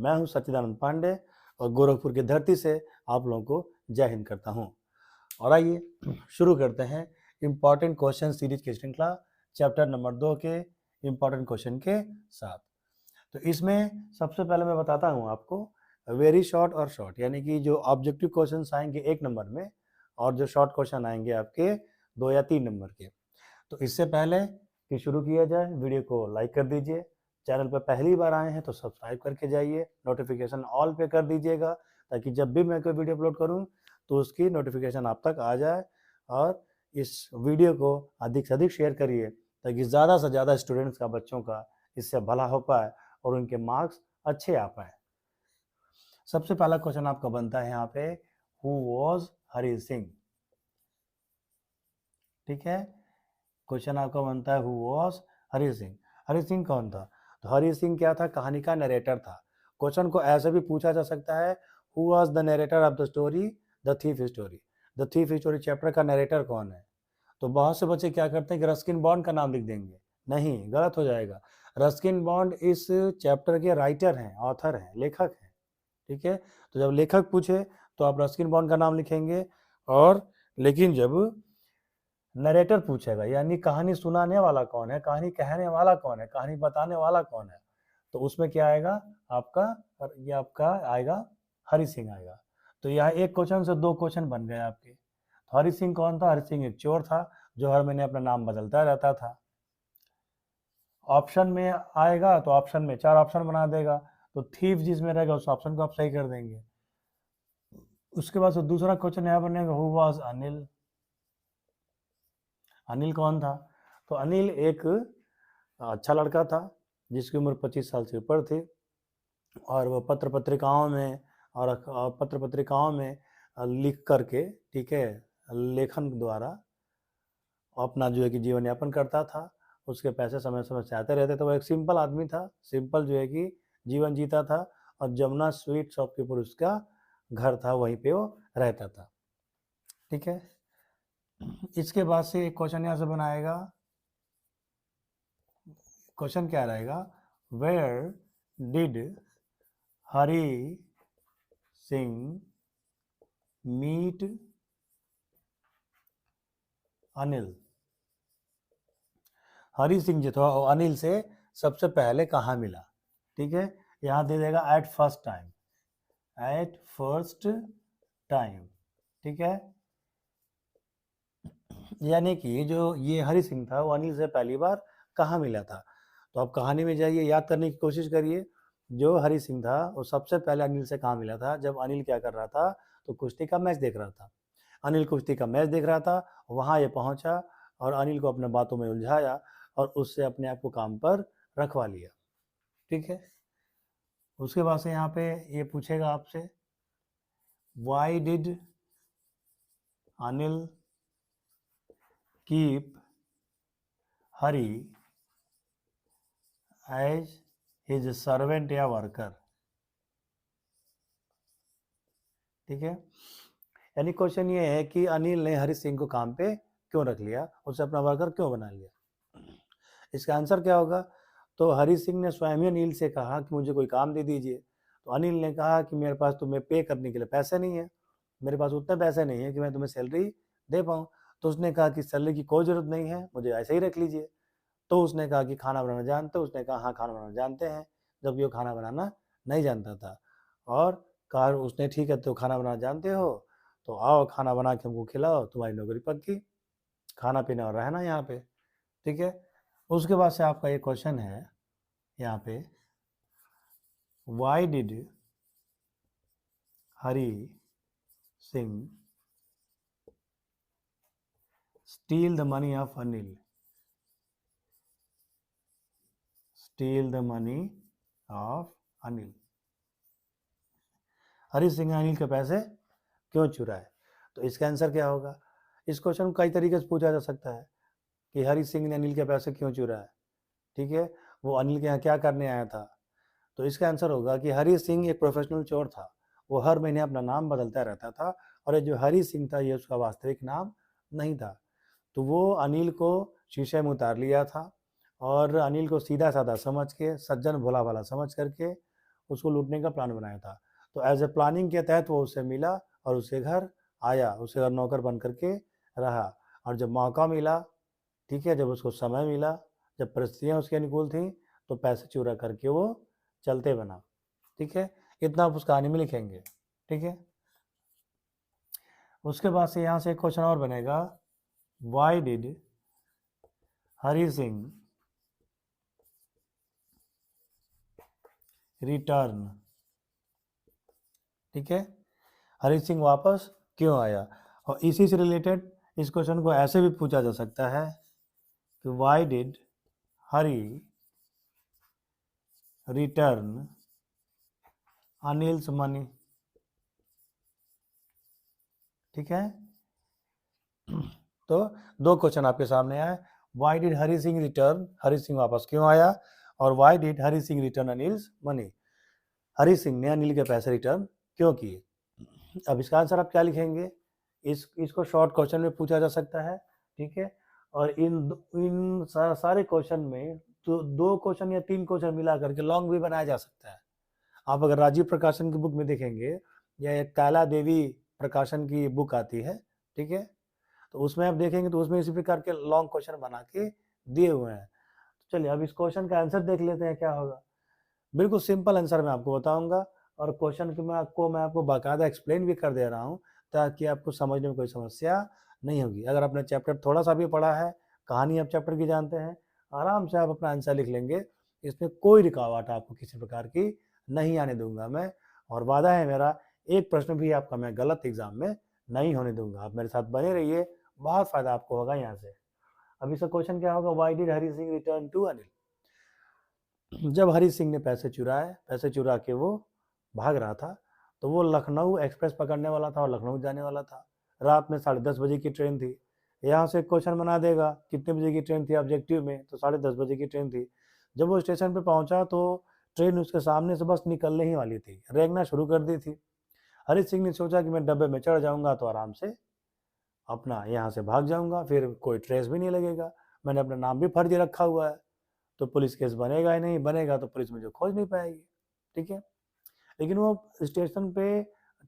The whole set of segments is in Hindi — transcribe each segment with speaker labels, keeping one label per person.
Speaker 1: मैं हूं सच्चिदानंद पांडे और गोरखपुर की धरती से आप लोगों को जय हिंद करता हूं। और आइए शुरू करते हैं इम्पॉर्टेंट क्वेश्चन सीरीज की श्रृंखला चैप्टर नंबर 2 के इम्पॉर्टेंट क्वेश्चन के साथ। तो इसमें सबसे पहले मैं बताता हूं आपको वेरी शॉर्ट और शॉर्ट, यानी कि जो ऑब्जेक्टिव क्वेश्चन आएंगे 1 नंबर में और जो शॉर्ट क्वेश्चन आएंगे आपके 2 या 3 नंबर के। तो इससे पहले कि शुरू किया जाए, वीडियो को लाइक कर दीजिए, चैनल पर पहली बार आए हैं तो सब्सक्राइब करके जाइए, नोटिफिकेशन ऑल पे कर दीजिएगा ताकि जब भी मैं कोई वीडियो अपलोड करूं तो उसकी नोटिफिकेशन आप तक आ जाए। और इस वीडियो को अधिक से अधिक शेयर करिए ताकि ज़्यादा से ज़्यादा स्टूडेंट्स का, बच्चों का इससे भला हो पाए और उनके मार्क्स अच्छे आ पाए। सबसे पहला क्वेश्चन आपका बनता है यहाँ पे, हु वॉज हरि सिंह। ठीक है, क्वेश्चन आपका बनता है हु वॉज हरि सिंह। हरि सिंह कौन था? तो हरि सिंह क्या था? कहानी का नरेटर था। क्वेश्चन को ऐसे भी पूछा जा सकता है, who was the narrator of the story the thief story. The thief story chapter का नरेटर कौन है? तो बहुत से बच्चे क्या करते हैं कि रस्किन बॉन्ड का नाम लिख देंगे। नहीं, गलत हो जाएगा। रस्किन बॉन्ड इस चैप्टर के राइटर हैं, ऑथर हैं, लेखक हैं। ठीक है, तो जब लेखक पूछे तो आप रस्किन बॉन्ड का नाम लिखेंगे। और लेकिन जब नरेटर पूछेगा, यानी कहानी सुनाने वाला कौन है, कहानी कहने वाला कौन है, कहानी बताने वाला कौन है, तो उसमें क्या आएगा आपका? ये आपका आएगा हरि सिंह आएगा। तो यहाँ एक क्वेश्चन से 2 क्वेश्चन बन गए आपके। तो हरि सिंह कौन था? हरि सिंह एक चोर था जो हर महीने अपना नाम बदलता रहता था। ऑप्शन में आएगा तो ऑप्शन में 4 ऑप्शन बना देगा, तो थीफ जिसमें रहेगा उस ऑप्शन को आप सही कर देंगे। उसके बाद से दूसरा क्वेश्चन यहाँ बनेगा, हु वाज अनिल। अनिल कौन था? तो अनिल एक अच्छा लड़का था जिसकी उम्र 25 साल से ऊपर थी और वह पत्र पत्रिकाओं में लिख करके, ठीक है, लेखन द्वारा अपना जो है कि जीवन यापन करता था। उसके पैसे समय समय से आते रहते थे। वो एक सिंपल आदमी था, सिंपल जो है कि जीवन जीता था। और जमुना स्वीट शॉप के ऊपर उसका घर था, वहीं पे वो रहता था। ठीक है, इसके बाद से एक क्वेश्चन यहाँ से बनाएगा। क्वेश्चन क्या रहेगा? Where did Hari Singh meet Anil. Hari Singh जो था वो अनिल से सबसे पहले कहाँ मिला? ठीक है, यहाँ दे देगा at first time, at first time. ठीक है, यानी कि जो ये हरि सिंह था वो अनिल से पहली बार कहाँ मिला था। तो आप कहानी में जाइए, याद करने की कोशिश करिए। जो हरि सिंह था वो सबसे पहले अनिल से कहाँ मिला था? जब अनिल क्या कर रहा था? तो कुश्ती का मैच देख रहा था। अनिल कुश्ती का मैच देख रहा था, वहाँ ये पहुँचा और अनिल को अपने बातों में उलझाया और उससे अपने आप को काम पर रखवा लिया। ठीक है, उसके बाद से यहाँ पे ये पूछेगा आपसे, why did Anil keep Hari as his servant या वर्कर। ठीक है, यानी क्वेश्चन ये है कि अनिल ने हरि सिंह को काम पे क्यों रख लिया, उसे अपना वर्कर क्यों बना लिया। इसका आंसर क्या होगा? तो हरि सिंह ने स्वयं ही अनिल से कहा कि मुझे कोई काम दे दीजिए। तो अनिल ने कहा कि मेरे पास तुम्हें पे करने के लिए पैसे नहीं है, मेरे पास उतने पैसे नहीं है कि मैं तुम्हें सैलरी दे पाऊँ। तो उसने कहा कि सैलरी की कोई ज़रूरत नहीं है, मुझे ऐसे ही रख लीजिए। तो उसने कहा कि खाना बनाना जानते हो? उसने कहा हाँ, खाना बनाना जानते हैं, जबकि वो खाना बनाना नहीं जानता था। और कहा उसने, ठीक है तो खाना बनाना जानते हो तो आओ खाना बना के हमको खिलाओ, तुम्हारी नौकरी पक्की, खाना पीना और रहना यहाँ पे। ठीक है, उसके बाद से आपका ये क्वेश्चन है यहाँ पे, Y did Hari Singh steel the money of Anil. Steel the money of Anil, Hari Singh ने अनिल के पैसे क्यों चुराए? तो इसका आंसर क्या होगा? इस क्वेश्चन को कई तरीके से पूछा जा सकता है कि हरि सिंह ने अनिल के पैसे क्यों चुराए। ठीक है, वो अनिल के यहाँ क्या करने आया था? तो इसका आंसर होगा कि हरि सिंह एक प्रोफेशनल चोर था। वो हर महीने अपना नाम बदलता रहता था और ये जो हरि सिंह था ये उसका वास्तविक नाम नहीं था। तो वो अनिल को शीशे में उतार लिया था और अनिल को सीधा साधा समझ के, सज्जन भोला भाला समझ करके उसको लूटने का प्लान बनाया था। तो एज ए प्लानिंग के तहत वो उससे मिला और उसके घर आया, उसके घर नौकर बन करके रहा। और जब मौका मिला, ठीक है, जब उसको समय मिला, जब परिस्थितियाँ उसके अनुकूल थी, तो पैसे चुरा करके वो चलते बना। ठीक है, इतना आप उस कहानी में लिखेंगे। ठीक है, उसके बाद से यहाँ से एक क्वेश्चन और बनेगा, Y did Hari Singh return. ठीक है, हरि सिंह वापस क्यों आया। और इसी से रिलेटेड इस क्वेश्चन को ऐसे भी पूछा जा सकता है कि Y did Hari return Anil's money. ठीक है, तो दो क्वेश्चन आपके सामने आए, Y did Hari Singh return, Hari Singh वापस क्यों आया, और Y did Hari Singh return Anil's money, Hari Singh ने अनिल के पैसे रिटर्न क्यों किए। अब इसका आंसर आप क्या लिखेंगे, इसको शॉर्ट क्वेश्चन में पूछा जा सकता है। ठीक है, और इन सारे क्वेश्चन में तो 2 क्वेश्चन या 3 क्वेश्चन मिला करके लॉन्ग भी बनाया जा सकता है। आप अगर राजीव प्रकाशन की बुक में देखेंगे या एक काला देवी प्रकाशन की बुक आती है, ठीक है, तो उसमें आप देखेंगे तो उसमें इसी प्रकार के लॉन्ग क्वेश्चन बना के दिए हुए हैं। तो चलिए अब इस क्वेश्चन का आंसर देख लेते हैं क्या होगा। बिल्कुल सिंपल आंसर मैं आपको बताऊंगा, और क्वेश्चन की मैं आपको बाकायदा एक्सप्लेन भी कर दे रहा हूँ, ताकि आपको समझने में कोई समस्या नहीं होगी। अगर आपने चैप्टर थोड़ा सा भी पढ़ा है, कहानी आप चैप्टर की जानते हैं, आराम से आप अपना आंसर लिख लेंगे। इसमें कोई रुकावट आपको किसी प्रकार की नहीं आने दूंगा मैं, और वादा है मेरा, एक प्रश्न भी आपका मैं गलत एग्जाम में नहीं होने दूंगा। आप मेरे साथ बने रहिए, बहुत फायदा आपको होगा यहाँ से। अब इसका क्वेश्चन क्या होगा, why did Hari Singh return to Anil. जब हरि सिंह ने पैसे चुरा के वो भाग रहा था, तो वो लखनऊ एक्सप्रेस पकड़ने वाला था और लखनऊ जाने वाला था। रात में 10:30 बजे की ट्रेन थी। यहाँ से क्वेश्चन बना देगा कितने बजे की ट्रेन थी ऑब्जेक्टिव में, तो 10:30 बजे की ट्रेन थी। जब वो स्टेशन पे पहुंचा तो ट्रेन उसके सामने से बस निकलने ही वाली थी, रेंगना शुरू कर दी थी। हरि सिंह ने सोचा कि मैं डब्बे में चढ़ जाऊंगा तो आराम से अपना यहाँ से भाग जाऊंगा, फिर कोई ट्रेस भी नहीं लगेगा, मैंने अपना नाम भी फर्जी रखा हुआ है, तो पुलिस केस बनेगा ही नहीं, बनेगा तो पुलिस मुझे खोज नहीं पाएगी। ठीक है, लेकिन वो स्टेशन पे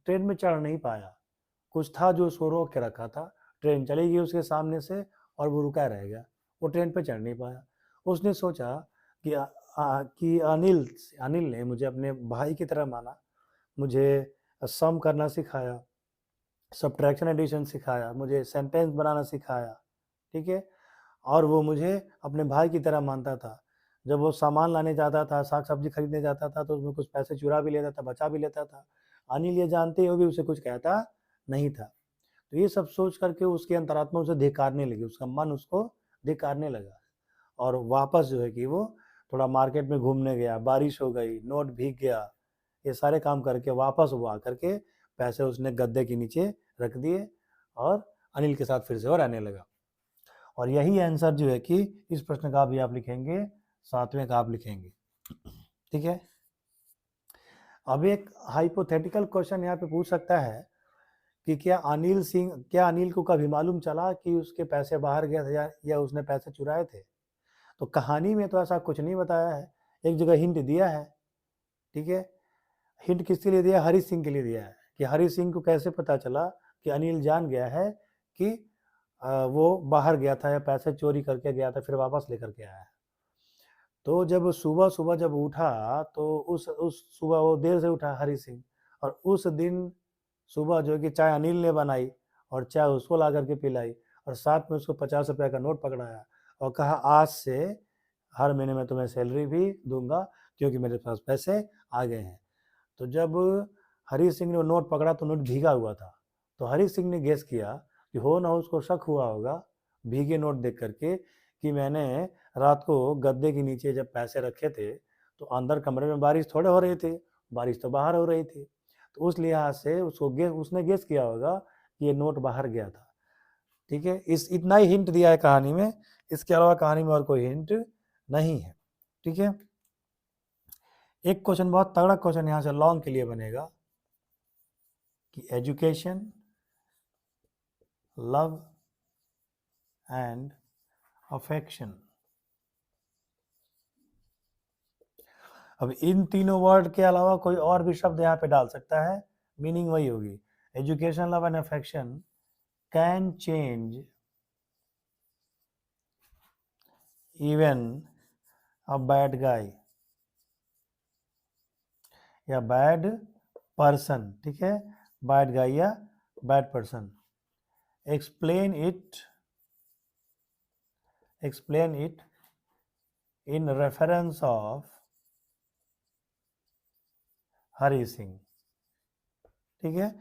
Speaker 1: ट्रेन में चढ़ नहीं पाया, कुछ था जो उसको रोक के रखा था। ट्रेन चली गई उसके सामने से और वो रुका रह गया, वो ट्रेन पे चढ़ नहीं पाया। उसने सोचा कि अनिल ने मुझे अपने भाई की तरह माना, मुझे सम करना सिखाया, सब्ट्रैक्शन एडिशन सिखाया, मुझे सेंटेंस बनाना सिखाया। ठीक है, और वो मुझे अपने भाई की तरह मानता था। जब वो सामान लाने जाता था, साग सब्जी खरीदने जाता था, तो उसमें कुछ पैसे चुरा भी लेता था, बचा भी लेता था। अनिल ये जानते हुए भी उसे कुछ कहता नहीं था। तो ये सब सोच करके उसके अंतरात्मा उसे धिक्कारने लगी, उसका मन उसको धिक्कारने लगा, और वापस जो है कि वो थोड़ा मार्केट में घूमने गया, बारिश हो गई, नोट भीग गया, ये सारे काम करके वापस वो आकर के पैसे उसने गद्दे के नीचे रख दिए और अनिल के साथ फिर से वो रहने लगा। और यही आंसर जो है कि इस प्रश्न का भी आप लिखेंगे, 7वें का आप लिखेंगे। ठीक है, अब एक हाइपोथेटिकल क्वेश्चन यहाँ पे पूछ सकता है कि क्या अनिल को कभी मालूम चला कि उसके पैसे बाहर गए थे या उसने पैसे चुराए थे। तो कहानी में तो ऐसा कुछ नहीं बताया है, एक जगह हिंट दिया है। ठीक है, हिंट किसके लिए दिया, हरि सिंह के लिए दिया है, कि हरि सिंह को कैसे पता चला कि अनिल जान गया है कि वो बाहर गया था या पैसे चोरी करके गया था, फिर वापस लेकर के आया है। तो जब सुबह सुबह जब उठा, तो उस सुबह वो देर से उठा हरि सिंह, और उस दिन सुबह जो है कि चाय अनिल ने बनाई और चाय उसको ला करके पिलाई, और साथ में उसको 50 रुपये का नोट पकड़ाया और कहा आज से हर महीने में तुम्हें सैलरी भी दूंगा क्योंकि मेरे पास पैसे आ गए हैं। तो जब हरि सिंह ने वो नोट पकड़ा तो नोट भीगा हुआ था, तो हरि सिंह ने गेस किया कि हो ना उसको शक हुआ होगा भीगे नोट देख करके कि मैंने रात को गद्दे के नीचे जब पैसे रखे थे तो अंदर कमरे में बारिश थोड़े हो रही थी, बारिश तो बाहर हो रही थी। तो उस लिहाज से उसने गेस किया होगा कि ये नोट बाहर गया था। ठीक है, इतना ही हिंट दिया है कहानी में, इसके अलावा कहानी में और कोई हिंट नहीं है। ठीक है, एक क्वेश्चन बहुत तगड़ा क्वेश्चन यहाँ से लॉन्ग के लिए बनेगा कि एजुकेशन, लव एंड अफेक्शन। अब इन तीनों वर्ड के अलावा कोई और भी शब्द यहाँ पे डाल सकता है, मीनिंग वही होगी। Education, love and affection can change even a bad guy या बैड पर्सन, ठीक है, बैड गाय या bad person. Explain it in reference of Hari Singh, ठीक है।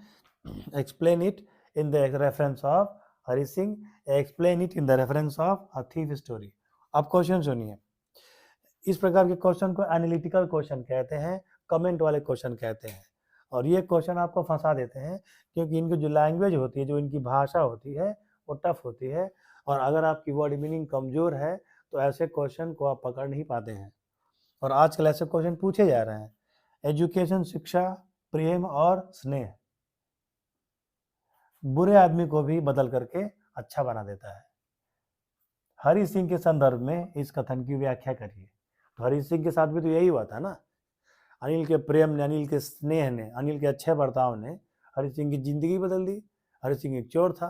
Speaker 1: Explain it in the reference of Hari Singh, explain it in the reference of a thief story. अब क्वेश्चन सुनिए, इस प्रकार के क्वेश्चन को एनालिटिकल क्वेश्चन कहते हैं, कमेंट वाले क्वेश्चन कहते हैं। और ये क्वेश्चन आपको फंसा देते हैं क्योंकि इनकी जो लैंग्वेज होती है, जो इनकी भाषा होती है, वो टफ होती है। और अगर आपकी वर्ड मीनिंग कमज़ोर है तो ऐसे क्वेश्चन को आप पकड़ नहीं पाते हैं। और आजकल ऐसे क्वेश्चन पूछे जा रहे हैं। एजुकेशन, शिक्षा, प्रेम और स्नेह बुरे आदमी को भी बदल करके अच्छा बना देता है। हरि सिंह के संदर्भ में इस कथन की व्याख्या करिए। तो हरि सिंह के साथ भी तो यही हुआ था ना। अनिल के प्रेम ने, अनिल के स्नेह ने, अनिल के अच्छे बर्ताव ने हरि सिंह की जिंदगी बदल दी। हरि सिंह एक चोर था,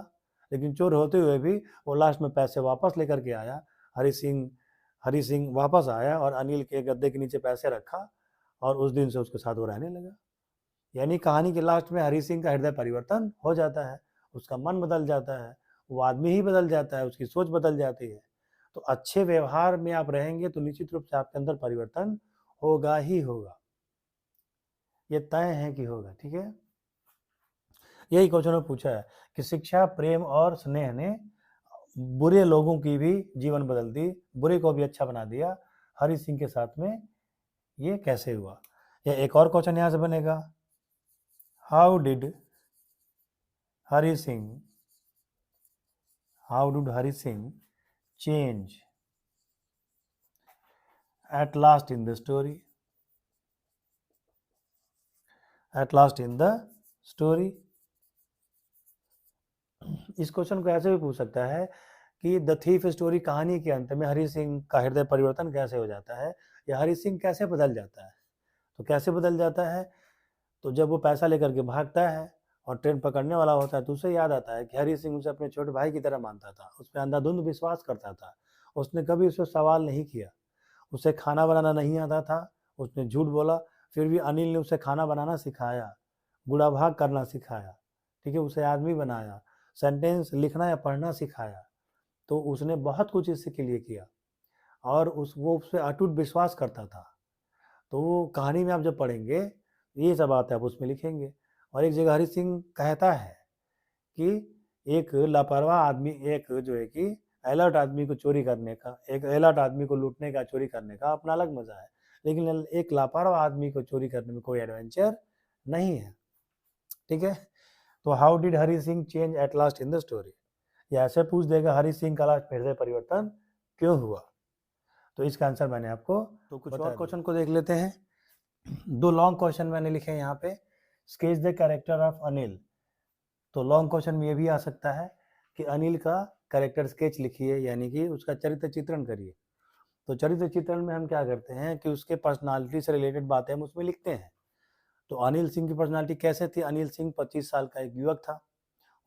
Speaker 1: लेकिन चोर होते हुए भी वो लास्ट में पैसे वापस लेकर के आया। हरि सिंह वापस आया और अनिल के गद्दे के नीचे पैसे रखा और उस दिन से उसके साथ वो रहने लगा। यानी कहानी के लास्ट में हरि सिंह का हृदय परिवर्तन हो जाता है, उसका मन बदल जाता है, वो आदमी ही बदल जाता है, उसकी सोच बदल जाती है। तो अच्छे व्यवहार में आप रहेंगे तो निश्चित रूप से आपके अंदर परिवर्तन होगा ही होगा, ये तय है कि होगा, ठीक है। यही क्वेश्चन में पूछा है कि शिक्षा, प्रेम और स्नेह ने बुरे लोगों की भी जीवन बदल दी, बुरे को भी अच्छा बना दिया। हरि सिंह के साथ में ये कैसे हुआ? या एक और क्वेश्चन यहां से बनेगा, how did Hari Singh change at last in the story? इस क्वेश्चन को ऐसे भी पूछ सकता है कि द थीफ स्टोरी, कहानी के अंत में हरि सिंह का हृदय परिवर्तन कैसे हो जाता है, या हरि सिंह कैसे बदल जाता है। तो कैसे बदल जाता है, तो जब वो पैसा लेकर के भागता है और ट्रेन पकड़ने वाला होता है तो उसे याद आता है कि हरि सिंह उसे अपने छोटे भाई की तरह मानता था, उस पर अंधाधुंध विश्वास करता था, उसने कभी उसे सवाल नहीं किया, उसे खाना बनाना नहीं आता था, उसने झूठ बोला, फिर भी अनिल ने उसे खाना बनाना सिखाया, गुड़ा भाग करना सिखाया, ठीक है, उसे आदमी बनाया, सेंटेंस लिखना या पढ़ना सिखाया। तो उसने बहुत कुछ इसके लिए किया और वो उस पर अटूट विश्वास करता था। तो वो कहानी में आप जब पढ़ेंगे ये सब बातें आप उसमें लिखेंगे। और एक जगह हरि सिंह कहता है कि एक लापरवाह आदमी, एक जो है कि अलर्ट आदमी को चोरी करने का, एक अलर्ट आदमी को लूटने का, चोरी करने का अपना अलग मजा है, लेकिन एक लापरवाह आदमी को चोरी करने में कोई एडवेंचर नहीं है, ठीक है। तो how did Hari Singh change at last in the story, या ऐसे पूछ देगा हरि सिंह का लास्ट हृदय परिवर्तन क्यों हुआ। तो इसका आंसर मैंने आपको, तो कुछ और क्वेश्चन को देख लेते हैं। दो लॉन्ग क्वेश्चन मैंने लिखे हैं यहाँ पे। Sketch the character of Anil, तो लॉन्ग क्वेश्चन में ये भी आ सकता है कि अनिल का कैरेक्टर स्केच लिखिए, यानी कि उसका चरित्र चित्रण करिए। तो चरित्र चित्रण में हम क्या करते हैं कि उसके पर्सनालिटी से रिलेटेड बातें हम उसमें लिखते हैं। तो अनिल सिंह की पर्सनालिटी कैसे थी? अनिल सिंह 25 साल का एक युवक था,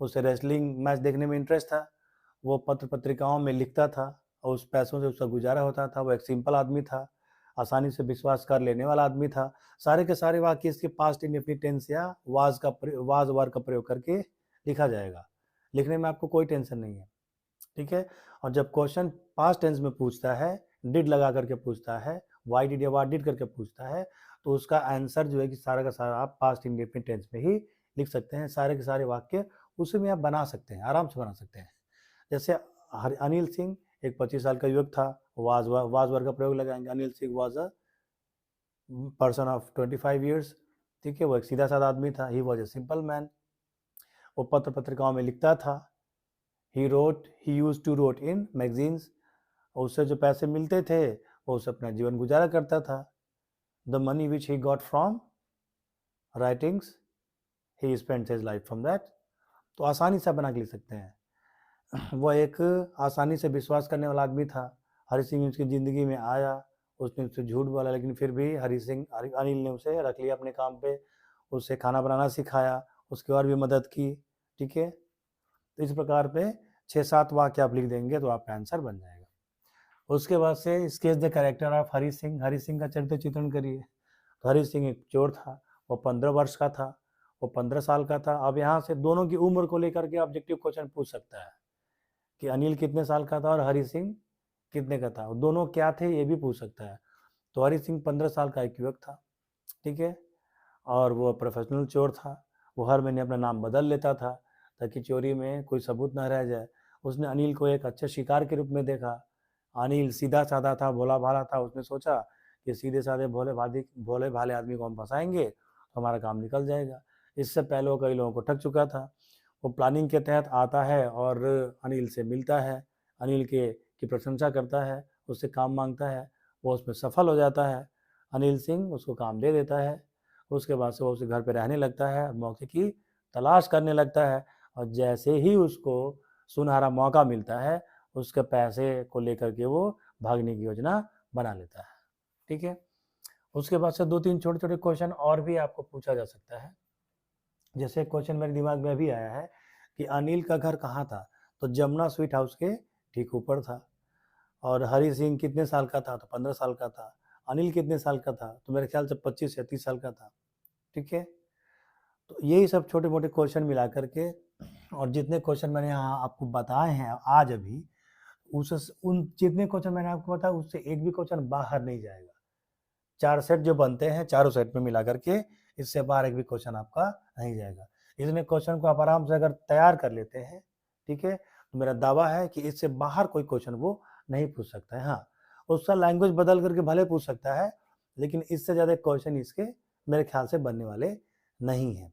Speaker 1: उसे रेसलिंग मैच देखने में इंटरेस्ट था, वो पत्र पत्रिकाओं में लिखता था और उस पैसों से उसका गुजारा होता था। वो एक सिंपल आदमी था, आसानी से विश्वास कर लेने वाला आदमी था। सारे के सारे वाक्य इसके पास्ट इंडेफिनिट टेंस या वाज वर्ग का प्रयोग करके लिखा जाएगा। लिखने में आपको कोई टेंशन नहीं है, ठीक है। और जब क्वेश्चन पास्ट टेंस में पूछता है, डिड लगा करके पूछता है, वाई डिड या व्हाट डिड करके पूछता है, तो उसका आंसर जो है कि सारा का सारा आप पास्ट इंडेफिनिट टेंस में ही लिख सकते हैं। सारे के सारे वाक्य उसी में आप बना सकते हैं, आराम से बना सकते हैं। जैसे अनिल सिंह एक 25 साल का युवक था, वाज वर्ग का प्रयोग लगाएंगे। Anil Singh was a person of 25 years, ठीक है, वो एक सीधा साधा आदमी था। He was a simple man, वो पत्र पत्रिकाओं में लिखता था। He used to wrote in magazines, उससे जो पैसे मिलते थे वो उससे अपना जीवन गुजारा करता था। The money which he got from writings, he spend his life from that. तो आसानी से बना के लिख सकते हैं। वह एक आसानी से विश्वास करने वाला आदमी था। हरि सिंह उसकी ज़िंदगी में आया, उसने उससे झूठ बोला, लेकिन फिर भी अनिल ने उसे रख लिया अपने काम पे, उससे खाना बनाना सिखाया, उसकी और भी मदद की। ठीक है, तो इस प्रकार पे 6-7 वाक्य आप लिख देंगे तो आपका आंसर बन जाएगा। उसके बाद से sketch the character of Hari Singh. Hari Singh का चरित्र चित्रण करिए। तो हरी सिंह एक चोर था, वो 15 वर्ष का था, वो 15 साल का था। अब यहाँ से दोनों की उम्र को लेकर के ऑब्जेक्टिव क्वेश्चन पूछ सकता है कि अनिल कितने साल का था और हरी सिंह कितने का था, दोनों क्या थे ये भी पूछ सकता है। तो हरी सिंह 15 साल का एक युवक था, ठीक है, और वो प्रोफेशनल चोर था। वो हर महीने अपना नाम बदल लेता था ताकि चोरी में कोई सबूत ना रह जाए। उसने अनिल को एक अच्छे शिकार के रूप में देखा। अनिल सीधा साधा था, भोला भाला था। उसने सोचा कि सीधे साधे भोले भाले आदमी को हम फंसाएंगे तो हमारा काम निकल जाएगा। इससे पहले वो कई लोगों को ठग चुका था। वो प्लानिंग के तहत आता है और अनिल से मिलता है, अनिल की प्रशंसा करता है, उससे काम मांगता है, वो उसमें सफल हो जाता है। अनिल सिंह उसको काम दे देता है। उसके बाद से वो उसे घर पे रहने लगता है, मौके की तलाश करने लगता है, और जैसे ही उसको सुनहरा मौका मिलता है उसके पैसे को लेकर के वो भागने की योजना बना लेता है। ठीक है, उसके बाद से 2-3 छोटे छोटे क्वेश्चन और भी आपको पूछा जा सकता है। जैसे क्वेश्चन मेरे दिमाग में अभी आया है कि अनिल का घर कहाँ था, तो जमुना स्वीट हाउस के ठीक ऊपर था। और हरी सिंह कितने साल का था, तो 15 साल का था। अनिल कितने साल का था, तो मेरे ख्याल से 25 या 30 साल का था। ठीक है, तो यही सब छोटे मोटे क्वेश्चन मिला करके, और जितने क्वेश्चन मैंने यहाँ आपको बताए हैं आज अभी, उन जितने क्वेश्चन मैंने आपको बताया उससे एक भी क्वेश्चन बाहर नहीं जाएगा। 4 सेट जो बनते हैं, चारों सेट में मिला करके इससे बाहर एक भी क्वेश्चन आपका नहीं जाएगा। इतने क्वेश्चन को आप आराम से अगर तैयार कर लेते हैं, ठीक है, तो मेरा दावा है कि इससे बाहर कोई क्वेश्चन वो नहीं पूछ सकता है। हाँ, उसका लैंग्वेज बदल करके भले पूछ सकता है, लेकिन इससे ज़्यादा क्वेश्चन इसके मेरे ख्याल से बनने वाले नहीं हैं।